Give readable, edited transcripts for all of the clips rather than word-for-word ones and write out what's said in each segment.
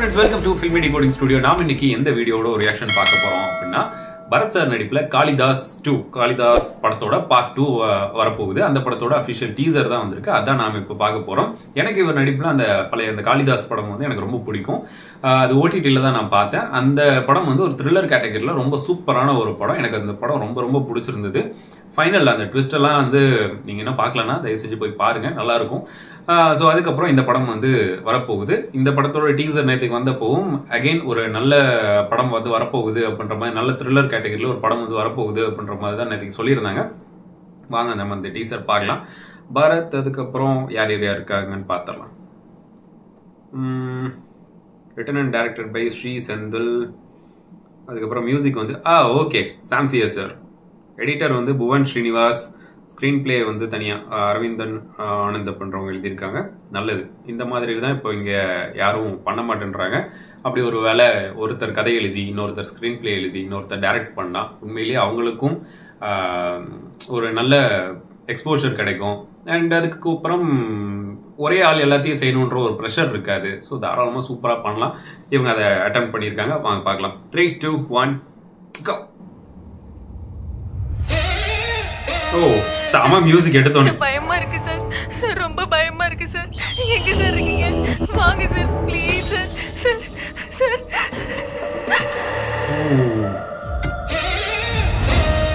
friends, welcome to Filmy Decoding Studio. நாம் இன்னைக்கு எந்த வீடியோவோட ஒரு ரியாக்ஷன் பார்க்க போறோம் அப்படின்னா பரத் சார் நடிப்புல காளிதாஸ் 2 காளிதாஸ் படத்தோட பார்ட் 2 வரப்போகுது. அந்த படத்தோட அஃபிஷியல் டீசர் தான் வந்திருக்கு. அதான் நாம இப்போ பார்க்க போறோம். எனக்கு இவர் நடிப்புல அந்த பழைய அந்த காளிதாஸ் படம் வந்து எனக்கு ரொம்ப பிடிக்கும். அது ஓடிடில தான் நான் பார்த்தேன். அந்த படம் வந்து ஒரு த்ரில்லர் கேட்டகரியில ரொம்ப சூப்பரான ஒரு படம். எனக்கு அந்த படம் ரொம்ப ரொம்ப பிடிச்சிருந்தது. ஃபைனல் அந்த ட்விஸ்ட் எல்லாம் வந்து நீங்க என்ன பார்க்கலன்னா தயவு செஞ்சு போய் பாருங்க, நல்லா இருக்கும். ஸோ அதுக்கப்புறம் இந்த படம் வந்து வரப்போகுது. இந்த படத்தோட டீசர் நேற்றுக்கு வந்தப்போவும் அகெயின் ஒரு நல்ல படம் வந்து வரப்போகுது அப்படின்ற மாதிரி, நல்ல த்ரில்லர் கேட்டகரியில் ஒரு படம் வந்து வரப்போகுது அப்படின்ற மாதிரி தான் நேற்றுக்கு சொல்லியிருந்தாங்க. வாங்க நம்ம இந்த டீசர் பார்க்கலாம். பரத் அதுக்கப்புறம் யார் யார் இருக்காங்கன்னு பார்த்துடலாம். Written and directed by Shri Senthil. அதுக்கப்புறம் மியூசிக் வந்து ஓகே சாம்சியா சார். எடிட்டர் வந்து புவன் ஸ்ரீனிவாஸ். ஸ்க்ரீன் பிளே வந்து தனியாக அரவிந்தன் ஆனந்த் பண்ணுறவங்க எழுதியிருக்காங்க. நல்லது. இந்த மாதிரி தான் இப்போ இங்கே யாரும் பண்ண மாட்டேன்றாங்க. அப்படி ஒரு வேலை ஒருத்தர் கதை எழுதி, இன்னொருத்தர் ஸ்க்ரீன் பிளே எழுதி, இன்னொருத்தர் டைரக்ட் பண்ணால் உண்மையிலேயே அவங்களுக்கும் ஒரு நல்ல எக்ஸ்போஷர் கிடைக்கும். அண்ட் அதுக்கு அப்புறம் ஒரே ஆள் எல்லாத்தையும் செய்யணுன்ற ஒரு ப்ரெஷர் இருக்காது. ஸோ தாராளமாக சூப்பராக பண்ணலாம். இவங்க அதை அட்டெம்ப்ட் பண்ணியிருக்காங்க. வாங்க பார்க்கலாம். 3, 2, 1 go. சாம மியூசிக் எடுத்தோம். பயமா இருக்கு சார், ரொம்ப பயமா இருக்கு சார். எங்க சார் இருக்கீங்க? வாங்க சார், ப்ளீஸ் சார்.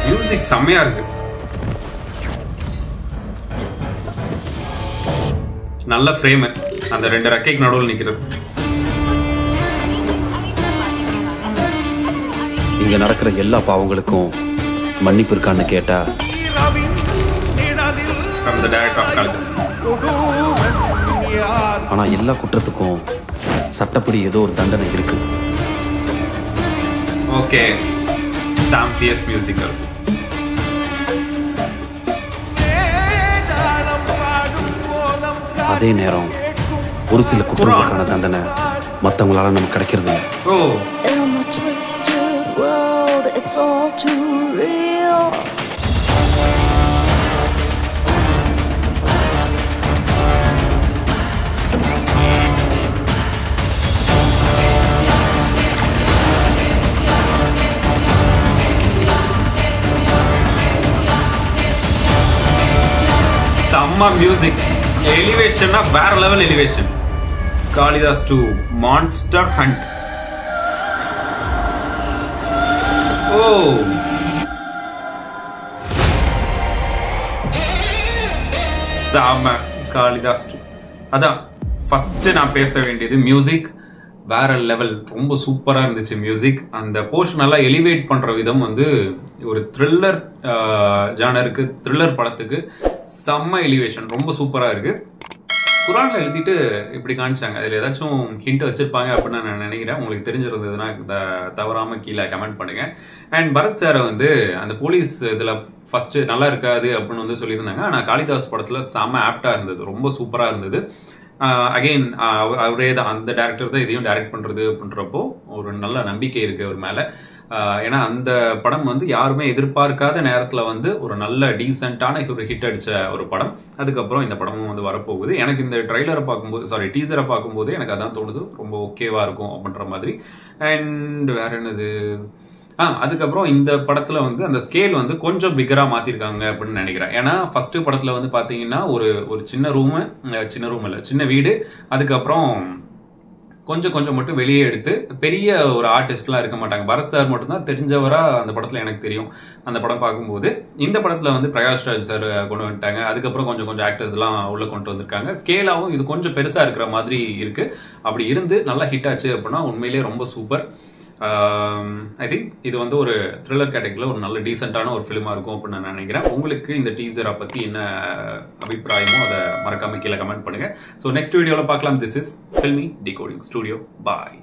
மியூசிக் செம்மையா இருக்கு. நல்ல ஃப்ரேம், அந்த ரெண்டு ரெக்கைக்கு நடுவில் நிக்கிறது. இங்க நடக்கிற எல்லா பாவங்களுக்கும் மன்னிப்பு இருக்கான்னு கேட்டா ஆனா எல்லா குற்றத்துக்கும் சட்டப்படி ஏதோ ஒரு தண்டனை இருக்கு. Okay, சாம்சியஸ் musical. அதே நேரம் ஒரு சில குற்றங்களுக்கான தண்டனை மற்றவங்களால நமக்கு கிடைக்கிறது இல்லை. செம்ம மியூசிக், எலிவேஷன்னா வேற level elevation. Kalidas 2 monster hunt. சாம காளிதாஸ் 2. அதான் ஃபர்ஸ்ட் நான் பேச வேண்டியது மியூசிக் வேற லெவல். ரொம்ப சூப்பராக இருந்துச்சு மியூசிக். அந்த போர்ஷன் எல்லாம் எலிவேட் பண்ணுற விதம் வந்து ஒரு த்ரில்லர் ஜானருக்கு, த்ரில்லர் படத்துக்கு செம்ம எலிவேஷன், ரொம்ப சூப்பராக இருக்கு. குரானில் எழுதிட்டு இப்படி காமிச்சாங்க. அதில் ஏதாச்சும் ஹிண்ட் வச்சிருப்பாங்க அப்படின்னு நான் நினைக்கிறேன். உங்களுக்கு தெரிஞ்சிருந்ததுன்னா தவறாமல் கீழே கமெண்ட் பண்ணுங்க. அண்ட் பரத் சாரை வந்து அந்த போலீஸ் இதில் ஃபர்ஸ்ட் நல்லா இருக்காது அப்படின்னு வந்து சொல்லியிருந்தாங்க. ஆனால் காளிதாஸ் படத்தில் செம்ம ஆப்டாக இருந்தது, ரொம்ப சூப்பராக இருந்தது. அகெயின் அவரே தான், அந்த டேரக்டர் தான் இதையும் டைரக்ட் பண்ணுறது அப்படின்றப்போ ஒரு நல்ல நம்பிக்கை இருக்குது அவர் மேலே. ஏன்னா அந்த படம் வந்து யாருமே எதிர்பார்க்காத நேரத்தில் வந்து ஒரு நல்ல டீசெண்டான ஒரு ஹிட் அடித்த ஒரு படம். அதுக்கப்புறம் இந்த படமும் வந்து வரப்போகுது. எனக்கு இந்த ட்ரைலரை பார்க்கும்போது, டீசரை பார்க்கும்போது எனக்கு அதான் தோணுது, ரொம்ப ஓகேவா இருக்கும் அப்படின்ற மாதிரி. அண்ட் வேற என்னது, அதுக்கப்புறம் இந்த படத்துல வந்து அந்த ஸ்கேல் வந்து கொஞ்சம் பிகரா மாத்திருக்காங்க அப்படின்னு நினைக்கிறேன். ஏன்னா ஃபர்ஸ்ட் படத்துல வந்து பாத்தீங்கன்னா ஒரு சின்ன ரூம் இல்ல, சின்ன வீடு. அதுக்கப்புறம் கொஞ்சம் மட்டும் வெளியே எடுத்து பெரிய ஒரு ஆர்டிஸ்ட்லாம் இருக்க மாட்டாங்க. பரத் சார் மட்டும்தான் தெரிஞ்சவரா அந்த படத்துல எனக்கு தெரியும். அந்த படம் பார்க்கும்போது இந்த படத்துல வந்து பிரகாஷ் ராஜ் சார் கொண்டு வந்துட்டாங்க. அதுக்கப்புறம் கொஞ்சம் ஆக்டர்ஸ் எல்லாம் உள்ள கொண்டு வந்திருக்காங்க. ஸ்கேலாவும் இது கொஞ்சம் பெருசா இருக்கிற மாதிரி இருக்கு. அப்படி இருந்து நல்லா ஹிட் ஆச்சு அப்படின்னா உண்மையிலேயே ரொம்ப சூப்பர். ஐ திங்க் இது வந்து ஒரு த்ரில்லர் கேட்டகரியில் ஒரு நல்ல டீசெண்டான ஒரு ஃபிலிமாக இருக்கும் அப்படின்னு நான் நினைக்கிறேன். உங்களுக்கு இந்த டீசரை பற்றி என்ன அபிப்பிராயமோ அதை மறக்காம கீழே கமெண்ட் பண்ணுங்கள். ஸோ நெக்ஸ்ட் வீடியோவில் பார்க்கலாம். This is filmi decoding studio. Bye.